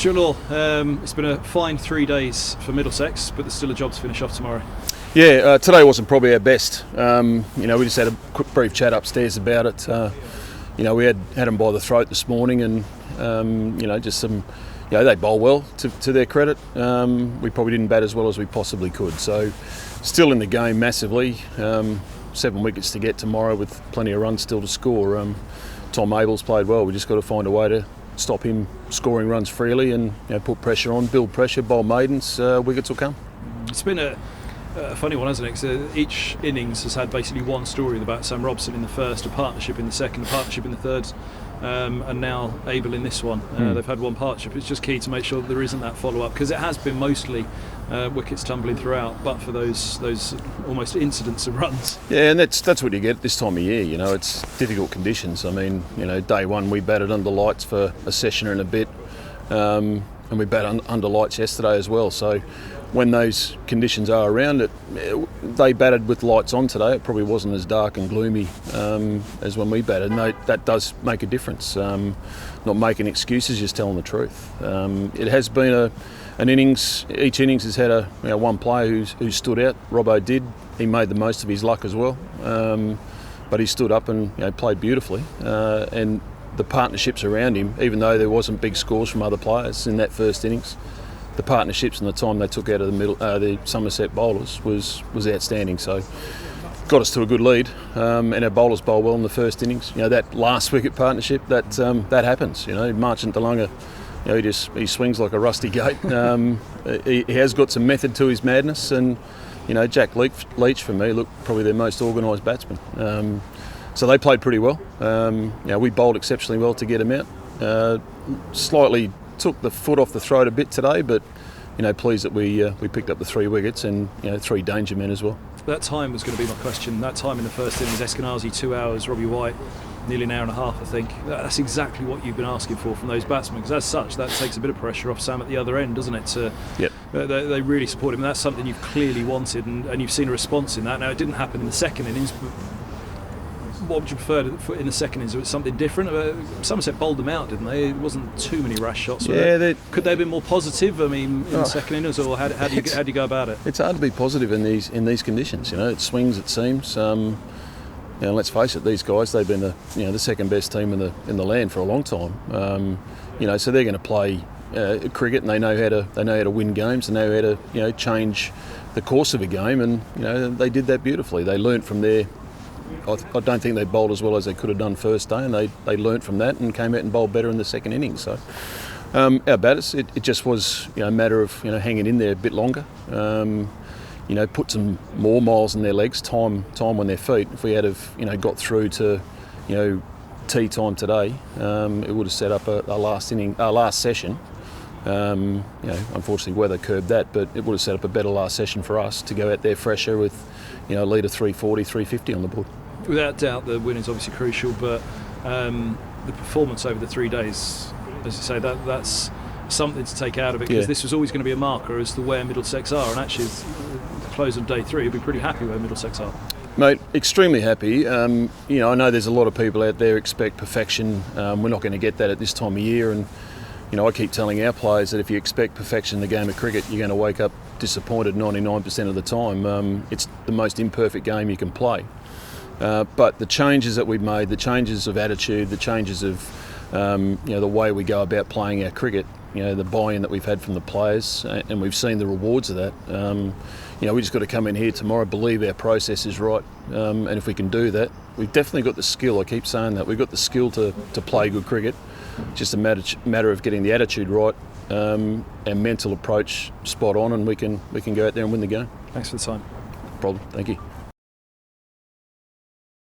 Stuart Law, it's been a fine 3 days for Middlesex, but there's still a job to finish off tomorrow. Yeah, today wasn't probably our best. We just had a quick brief chat upstairs about it. We had them by the throat this morning, and just some. They bowl well to their credit. We probably didn't bat as well as we possibly could. So, still in the game massively. 7 wickets to get tomorrow with plenty of runs still to score. Tom Abel's played well. We just got to find a way to stop him scoring runs freely and put pressure on, build pressure, bowl maidens. Wickets will come. It's been a funny one, hasn't it? 'Cause each innings has had basically one story about Sam Robson in the first, a partnership in the second, a partnership in the third, and now Abel in this one. They've had one partnership. It's just key to make sure that there isn't that follow-up, because it has been mostly wickets tumbling throughout, but for those almost incidents of runs. Yeah, and that's what you get this time of year. It's difficult conditions. I mean, day one we batted under lights for a session and a bit, and we batted under lights yesterday as well. So when those conditions are around, they batted with lights on today. It probably wasn't as dark and gloomy as when we batted, and that does make a difference. Not making excuses, just telling the truth. It has been an innings. Each innings has had one player who stood out. Robbo did. He made the most of his luck as well, but he stood up and played beautifully. And the partnerships around him, even though there wasn't big scores from other players in that first innings, the partnerships and the time they took out of the Somerset bowlers was outstanding. So got us to a good lead, and our bowlers bowl well in the first innings. That last wicket partnership, that happens. Marchant DeLunga, he swings like a rusty gate. He has got some method to his madness, and Jack Leach for me looked probably their most organised batsman. So they played pretty well. We bowled exceptionally well to get them out. Slightly took the foot off the throat a bit today, but pleased that we picked up the 3 wickets and 3 danger men as well. That time was going to be my question. That time in the first innings, Eskenazi 2 hours, Robbie White nearly an hour and a half, I think. That's exactly what you've been asking for from those batsmen, because as such that takes a bit of pressure off Sam at the other end, doesn't it? Yep. They really support him, and that's something you've clearly wanted, and you've seen a response in that. Now, it didn't happen in the second innings, but what would you prefer in the second innings? Was it something different? Somerset bowled them out, didn't they? It wasn't too many rash shots. Could they have been more positive? I mean, in the second innings, or how do you go about it? It's hard to be positive in these conditions. It swings, it seems. Let's face it, these guys, they've been the second best team in the land for a long time. So they're going to play cricket, and they know how to win games, and they know how to change the course of a game, and they did that beautifully. They learnt from their. I don't think they bowled as well as they could have done first day, and they learnt from that and came out and bowled better in the second innings. So our batters, it just was a matter of hanging in there a bit longer. Put some more miles in their legs, time on their feet. If we had got through to tea time today, it would have set up a last session. Unfortunately weather curbed that, but it would have set up a better last session for us to go out there fresher with a lead of 340, 350 on the board. Without doubt the win is obviously crucial, but the performance over the 3 days, as you say, that's something to take out of it, because this was always going to be a marker as to where Middlesex are, and actually the close of day 3 you'll be pretty happy where Middlesex are. Mate, extremely happy. I know there's a lot of people out there expect perfection. We're not going to get that at this time of year, and I keep telling our players that if you expect perfection in the game of cricket, you're going to wake up disappointed 99% of the time. It's the most imperfect game you can play. But the changes that we've made, the changes of attitude, the changes of the way we go about playing our cricket, the buy-in that we've had from the players, and we've seen the rewards of that. We just got to come in here tomorrow, believe our process is right, and if we can do that, we've definitely got the skill. I keep saying that we've got the skill to play good cricket. Just a matter of getting the attitude right, and mental approach spot on, and we can go out there and win the game. Thanks for the time. No problem. Thank you.